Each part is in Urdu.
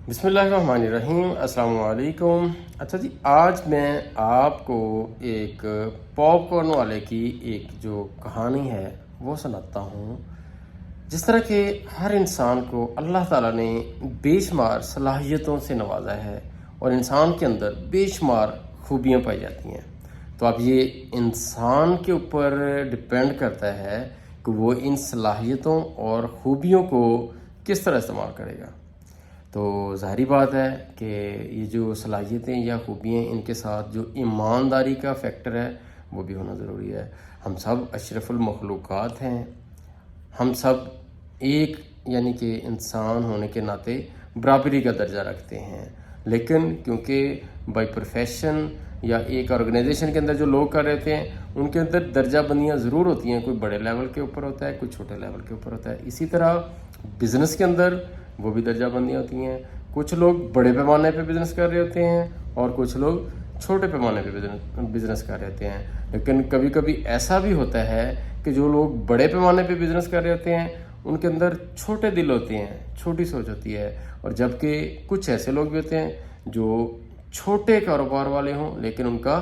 بسم اللہ الرحمن الرحیم، السلام علیکم۔ اچھا جی، آج میں آپ کو ایک پاپ کارن والے کی ایک جو کہانی ہے وہ سناتا ہوں۔ جس طرح کہ ہر انسان کو اللہ تعالیٰ نے بے شمار صلاحیتوں سے نوازا ہے اور انسان کے اندر بے شمار خوبیاں پائی جاتی ہیں، تو اب یہ انسان کے اوپر ڈپینڈ کرتا ہے کہ وہ ان صلاحیتوں اور خوبیوں کو کس طرح استعمال کرے گا۔ تو ظاہری بات ہے کہ یہ جو صلاحیتیں یا خوبیاں، ان کے ساتھ جو ایمانداری کا فیکٹر ہے وہ بھی ہونا ضروری ہے۔ ہم سب اشرف المخلوقات ہیں، ہم سب ایک یعنی کہ انسان ہونے کے ناطے برابری کا درجہ رکھتے ہیں، لیکن کیونکہ بائی پروفیشن یا ایک آرگنائزیشن کے اندر جو لوگ کر رہتے ہیں ان کے اندر درجہ بندیاں ضرور ہوتی ہیں، کوئی بڑے لیول کے اوپر ہوتا ہے، کوئی چھوٹے لیول کے اوپر ہوتا ہے۔ اسی طرح بزنس کے اندر وہ بھی درجہ بندیاں ہوتی ہیں، کچھ لوگ بڑے پیمانے پہ بزنس کر رہے ہوتے ہیں اور کچھ لوگ چھوٹے پیمانے پہ بزنس کر رہے ہوتے ہیں۔ لیکن کبھی کبھی ایسا بھی ہوتا ہے کہ جو لوگ بڑے پیمانے پہ بزنس کر رہے ہوتے ہیں ان کے اندر چھوٹے دل ہوتے ہیں، چھوٹی سوچ ہوتی ہے، اور جبکہ کچھ ایسے لوگ بھی ہوتے ہیں جو چھوٹے کاروبار والے ہوں لیکن ان کا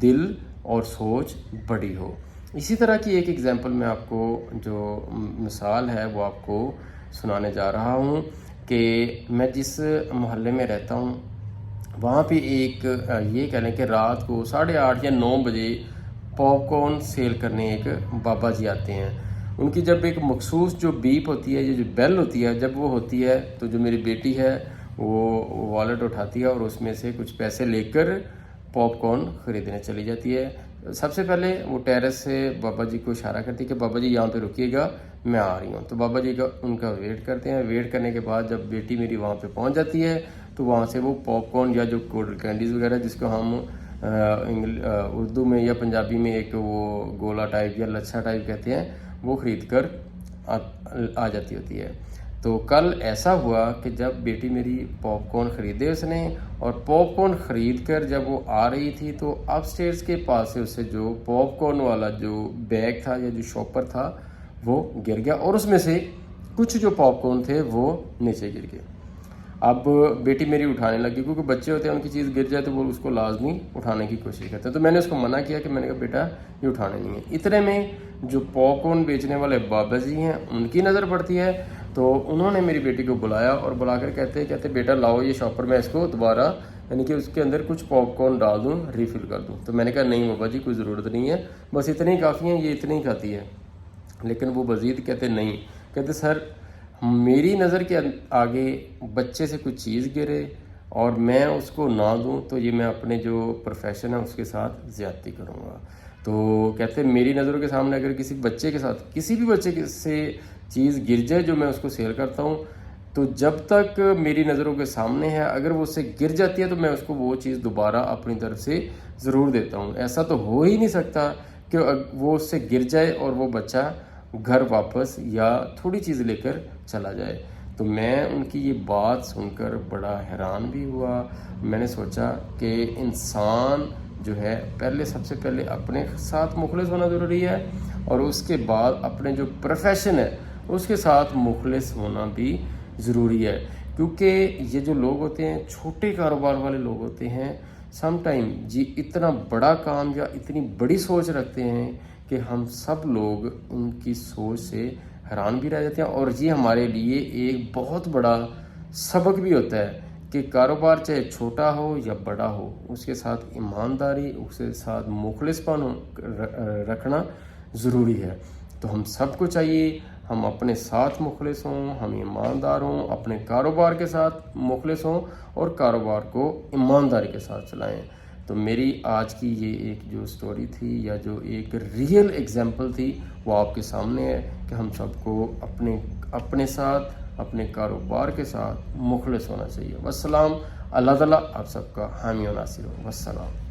دل اور سوچ بڑی ہو۔ اسی طرح کی ایک ایگزامپل میں آپ کو جو مثال ہے وہ آپ کو سنانے جا رہا ہوں کہ میں جس محلے میں رہتا ہوں وہاں پہ ایک یہ کہہ لیں کہ رات کو 8:30 یا 9 بجے پاپ کارن سیل کرنے ایک بابا جی آتے ہیں۔ ان کی جب ایک مخصوص جو بیپ ہوتی ہے، یہ جو بیل ہوتی ہے، جب وہ ہوتی ہے تو جو میری بیٹی ہے وہ والیٹ اٹھاتی ہے اور اس میں سے کچھ پیسے لے کر پاپ کارن خریدنے چلی جاتی ہے۔ سب سے پہلے وہ ٹیرس سے بابا جی کو اشارہ کرتی ہے کہ بابا جی یہاں پہ رکیے گا، میں آ رہی ہوں۔ تو بابا جی ان کا ویٹ کرتے ہیں۔ ویٹ کرنے کے بعد جب بیٹی میری وہاں پہ پہنچ جاتی ہے تو وہاں سے وہ پاپ کارن یا جو کولڈ کینڈیز وغیرہ، جس کو ہم اردو میں یا پنجابی میں ایک وہ گولا ٹائپ یا لچھا ٹائپ کہتے ہیں، وہ خرید کر آ جاتی ہوتی ہے۔ تو کل ایسا ہوا کہ جب بیٹی میری پاپ کارن خریدے اس نے، اور پاپ کارن خرید کر جب وہ آ رہی تھی تو اپ سٹیئرز کے پاس سے اسے جو پاپ کارن والا جو بیگ تھا یا جو شاپر تھا وہ گر گیا، اور اس میں سے کچھ جو پاپ کارن تھے وہ نیچے گر گئے۔ اب بیٹی میری اٹھانے لگی، کیونکہ بچے ہوتے ہیں ان کی چیز گر جائے تو وہ اس کو لازمی اٹھانے کی کوشش کرتے ہیں۔ تو میں نے اس کو منع کیا کہ میں نے کہا بیٹا یہ اٹھانے نہیں ہے۔ اتنے میں جو پاپ کارن بیچنے والے بابا جی ہیں ان کی نظر پڑتی ہے، تو انہوں نے میری بیٹی کو بلایا اور بلا کر کہتے بیٹا لاؤ یہ شاپر، میں اس کو دوبارہ یعنی کہ اس کے اندر کچھ پاپ کارن ڈال دوں، ریفل کر دوں۔ تو میں نے کہا نہیں بابا جی کوئی ضرورت نہیں ہے، بس اتنے ہی کافی ہیں، یہ اتنے ہی کھاتی ہے۔ لیکن وہ مزید کہتے نہیں، کہتے سر میری نظر کے آگے بچے سے کچھ چیز گرے اور میں اس کو نہ دوں تو یہ میں اپنے جو پروفیشن ہے اس کے ساتھ زیادتی کروں گا۔ تو کہتے میری نظروں کے سامنے اگر کسی بچے کے ساتھ، کسی بھی بچے سے چیز گر جائے جو میں اس کو سیل کرتا ہوں، تو جب تک میری نظروں کے سامنے ہے اگر وہ اس سے گر جاتی ہے تو میں اس کو وہ چیز دوبارہ اپنی طرف سے ضرور دیتا ہوں۔ ایسا تو ہو ہی نہیں سکتا کہ وہ اس سے گر جائے اور وہ بچہ گھر واپس یا تھوڑی چیز لے کر چلا جائے۔ تو میں ان کی یہ بات سن کر بڑا حیران بھی ہوا۔ میں نے سوچا کہ انسان جو ہے پہلے سب سے پہلے اپنے ساتھ مخلص ہونا ضروری ہے، اور اس کے بعد اپنے جو پروفیشن ہے اس کے ساتھ مخلص ہونا بھی ضروری ہے۔ کیونکہ یہ جو لوگ ہوتے ہیں چھوٹے کاروبار والے لوگ ہوتے ہیں، سم ٹائم جی اتنا بڑا کام یا اتنی بڑی سوچ رکھتے ہیں کہ ہم سب لوگ ان کی سوچ سے حیران بھی رہ جاتے ہیں، اور یہ ہمارے لیے ایک بہت بڑا سبق بھی ہوتا ہے کہ کاروبار چاہے چھوٹا ہو یا بڑا ہو، اس کے ساتھ ایمانداری، اس کے ساتھ مخلص پن رکھنا ضروری ہے۔ تو ہم سب کو چاہیے ہم اپنے ساتھ مخلص ہوں، ہم ایماندار ہوں، اپنے کاروبار کے ساتھ مخلص ہوں اور کاروبار کو ایمانداری کے ساتھ چلائیں۔ تو میری آج کی یہ ایک جو سٹوری تھی یا جو ایک ریئل ایگزامپل تھی وہ آپ کے سامنے ہے کہ ہم سب کو اپنے ساتھ، اپنے کاروبار کے ساتھ مخلص ہونا چاہیے۔ والسلام، اللہ تعالیٰ آپ سب کا حامی و ناصر ہو۔ والسلام۔